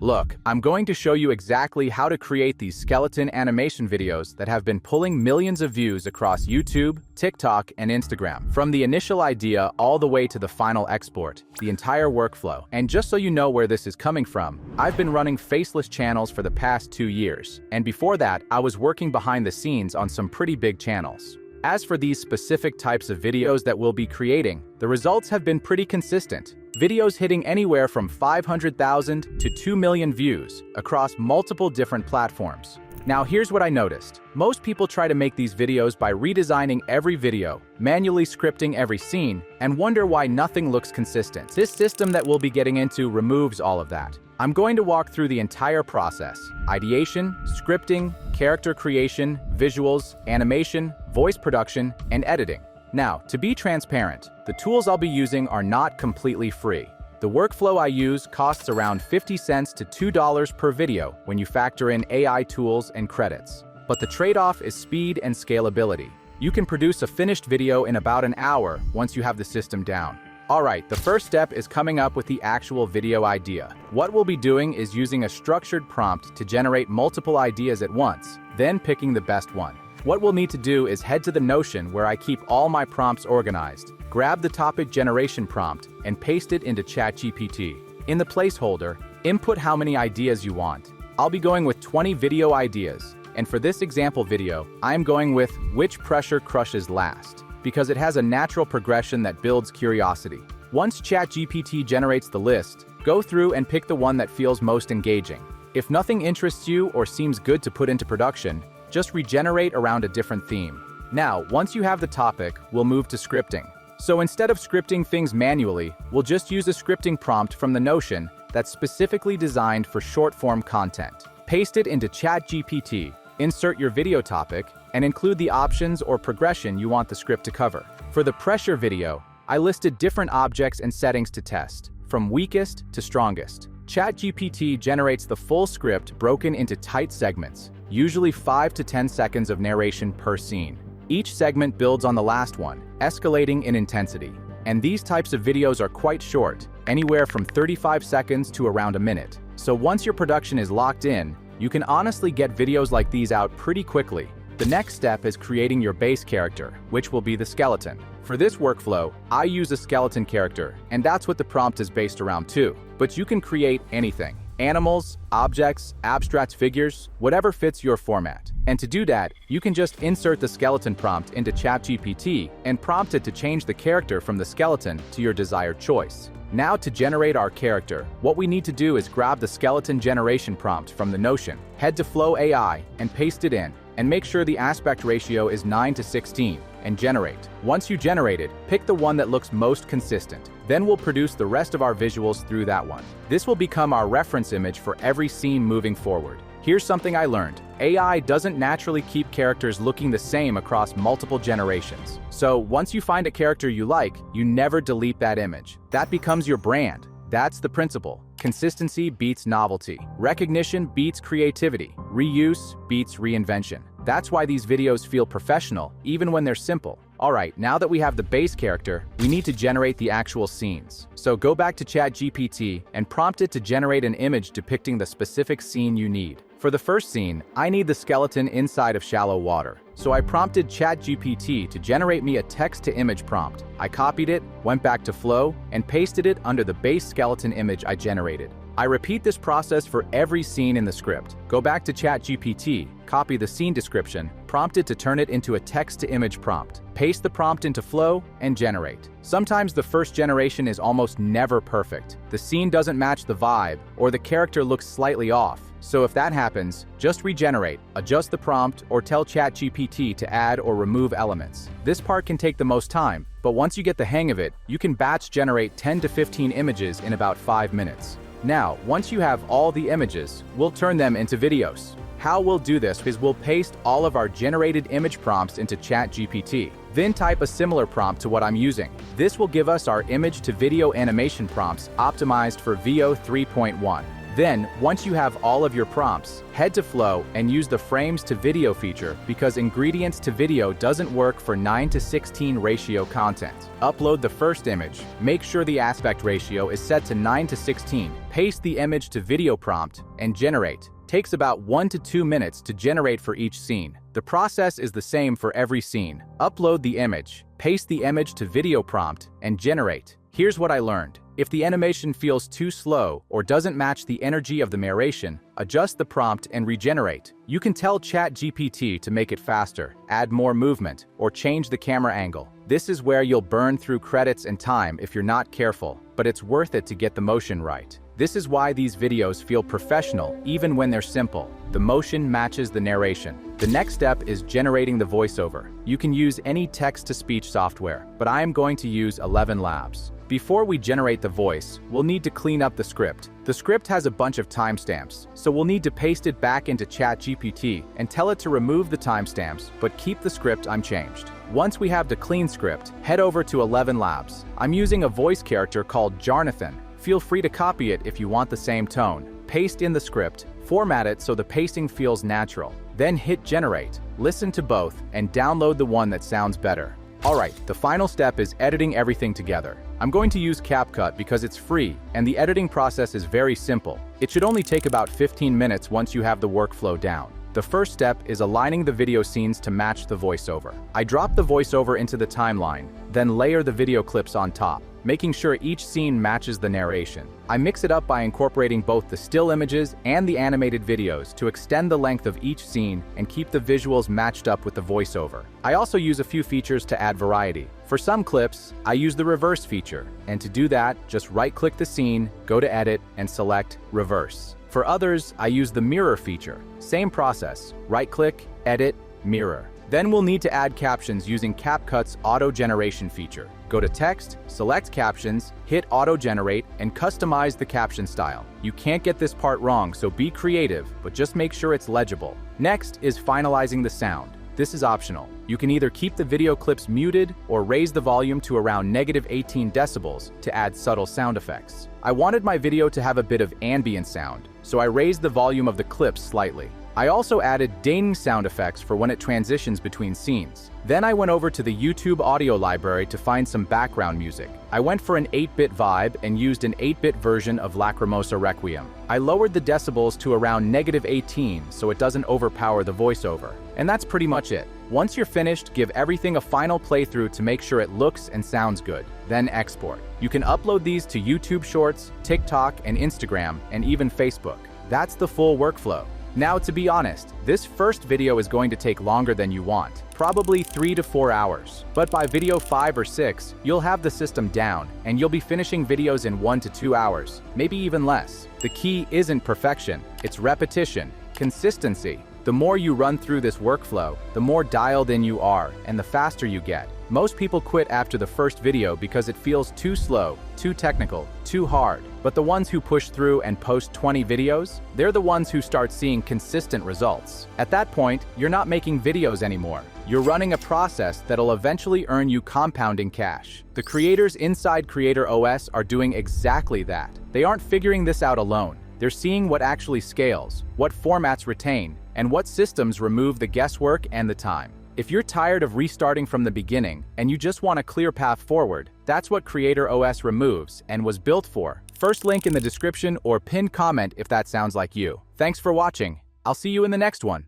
Look, I'm going to show you exactly how to create these skeleton animation videos that have been pulling millions of views across YouTube, TikTok, and Instagram. From the initial idea all the way to the final export, the entire workflow. And just so you know where this is coming from, I've been running faceless channels for the past 2 years. And before that, I was working behind the scenes on some pretty big channels. As for these specific types of videos that we'll be creating, the results have been pretty consistent. Videos hitting anywhere from 500,000 to 2 million views across multiple different platforms. Now here's what I noticed. Most people try to make these videos by redesigning every video, manually scripting every scene, and wonder why nothing looks consistent. This system that we'll be getting into removes all of that. I'm going to walk through the entire process: ideation, scripting, character creation, visuals, animation, voice production, and editing. Now, to be transparent, the tools I'll be using are not completely free. The workflow I use costs around 50 cents to $2 per video when you factor in AI tools and credits. But the trade-off is speed and scalability. You can produce a finished video in about an hour once you have the system down. Alright, the first step is coming up with the actual video idea. What we'll be doing is using a structured prompt to generate multiple ideas at once, then picking the best one. What we'll need to do is head to the Notion where I keep all my prompts organized, grab the topic generation prompt, and paste it into ChatGPT. In the placeholder, input how many ideas you want. I'll be going with 20 video ideas, and for this example video, I'm going with which pressure crushes last, because it has a natural progression that builds curiosity. Once ChatGPT generates the list, go through and pick the one that feels most engaging. If nothing interests you or seems good to put into production, just regenerate around a different theme. Now, once you have the topic, we'll move to scripting. So instead of scripting things manually, we'll just use a scripting prompt from the Notion that's specifically designed for short-form content. Paste it into ChatGPT, insert your video topic, and include the options or progression you want the script to cover. For the pressure video, I listed different objects and settings to test, from weakest to strongest. ChatGPT generates the full script broken into tight segments, usually 5 to 10 seconds of narration per scene. Each segment builds on the last one, escalating in intensity. And these types of videos are quite short, anywhere from 35 seconds to around a minute. So once your production is locked in, you can honestly get videos like these out pretty quickly. The next step is creating your base character, which will be the skeleton. For this workflow, I use a skeleton character, and that's what the prompt is based around too. But you can create anything. Animals, objects, abstract figures, whatever fits your format. And to do that, you can just insert the skeleton prompt into ChatGPT and prompt it to change the character from the skeleton to your desired choice. Now to generate our character, what we need to do is grab the skeleton generation prompt from the Notion, head to Flow AI and paste it in, and make sure the aspect ratio is 9:16, and generate. Once you generate it, pick the one that looks most consistent. Then we'll produce the rest of our visuals through that one. This will become our reference image for every scene moving forward. Here's something I learned. AI doesn't naturally keep characters looking the same across multiple generations. So once you find a character you like, you never delete that image. That becomes your brand. That's the principle. Consistency beats novelty. Recognition beats creativity. Reuse beats reinvention. That's why these videos feel professional, even when they're simple. Alright, now that we have the base character, we need to generate the actual scenes. So go back to ChatGPT and prompt it to generate an image depicting the specific scene you need. For the first scene, I need the skeleton inside of shallow water. So I prompted ChatGPT to generate me a text-to-image prompt. I copied it, went back to Flow, and pasted it under the base skeleton image I generated. I repeat this process for every scene in the script. Go back to ChatGPT, copy the scene description, prompt it to turn it into a text-to-image prompt. Paste the prompt into Flow, and generate. Sometimes the first generation is almost never perfect. The scene doesn't match the vibe, or the character looks slightly off. So if that happens, just regenerate, adjust the prompt, or tell ChatGPT to add or remove elements. This part can take the most time, but once you get the hang of it, you can batch generate 10 to 15 images in about 5 minutes. Now, once you have all the images, we'll turn them into videos. How we'll do this is we'll paste all of our generated image prompts into ChatGPT. Then type a similar prompt to what I'm using. This will give us our image to video animation prompts optimized for VO 3.1. Then, once you have all of your prompts, head to Flow and use the frames to video feature because ingredients to video doesn't work for 9:16 ratio content. Upload the first image. Make sure the aspect ratio is set to 9:16. Paste the image to video prompt and generate. Takes about 1 to 2 minutes to generate for each scene. The process is the same for every scene. Upload the image, paste the image to video prompt, and generate. Here's what I learned. If the animation feels too slow or doesn't match the energy of the narration, adjust the prompt and regenerate. You can tell ChatGPT to make it faster, add more movement, or change the camera angle. This is where you'll burn through credits and time if you're not careful, but it's worth it to get the motion right. This is why these videos feel professional even when they're simple. The motion matches the narration. The next step is generating the voiceover. You can use any text-to-speech software, but I am going to use 11 Labs. Before we generate the voice, we'll need to clean up the script. The script has a bunch of timestamps, so we'll need to paste it back into ChatGPT and tell it to remove the timestamps, but keep the script unchanged. Once we have the clean script, head over to 11 Labs. I'm using a voice character called Jonathan. Feel free to copy it if you want the same tone. Paste in the script, format it so the pacing feels natural. Then hit generate. Listen to both and download the one that sounds better. Alright, the final step is editing everything together. I'm going to use CapCut because it's free and the editing process is very simple. It should only take about 15 minutes once you have the workflow down. The first step is aligning the video scenes to match the voiceover. I drop the voiceover into the timeline, then layer the video clips on top, making sure each scene matches the narration. I mix it up by incorporating both the still images and the animated videos to extend the length of each scene and keep the visuals matched up with the voiceover. I also use a few features to add variety. For some clips, I use the reverse feature, and to do that, just right-click the scene, go to Edit, and select Reverse. For others, I use the mirror feature. Same process, right-click, edit, mirror. Then we'll need to add captions using CapCut's auto-generation feature. Go to Text, select Captions, hit Auto-Generate, and customize the caption style. You can't get this part wrong, so be creative, but just make sure it's legible. Next is finalizing the sound. This is optional. You can either keep the video clips muted or raise the volume to around -18 decibels to add subtle sound effects. I wanted my video to have a bit of ambient sound, so I raised the volume of the clips slightly. I also added ding sound effects for when it transitions between scenes. Then I went over to the YouTube audio library to find some background music. I went for an 8-bit vibe and used an 8-bit version of Lacrimosa Requiem. I lowered the decibels to around -18 so it doesn't overpower the voiceover. And that's pretty much it. Once you're finished, give everything a final playthrough to make sure it looks and sounds good. Then export. You can upload these to YouTube Shorts, TikTok, and Instagram, and even Facebook. That's the full workflow. Now, to be honest, this first video is going to take longer than you want, probably 3 to 4 hours. But by video 5 or 6, you'll have the system down, and you'll be finishing videos in 1 to 2 hours, maybe even less. The key isn't perfection, it's repetition, consistency. The more you run through this workflow, the more dialed in you are, and the faster you get. Most people quit after the first video because it feels too slow, too technical, too hard. But the ones who push through and post 20 videos, they're the ones who start seeing consistent results. At that point, you're not making videos anymore. You're running a process that'll eventually earn you compounding cash. The creators inside Creator OS are doing exactly that. They aren't figuring this out alone. They're seeing what actually scales, what formats retain, and what systems remove the guesswork and the time. If you're tired of restarting from the beginning and you just want a clear path forward, that's what Creator OS removes and was built for. First link in the description or pinned comment if that sounds like you. Thanks for watching. I'll see you in the next one.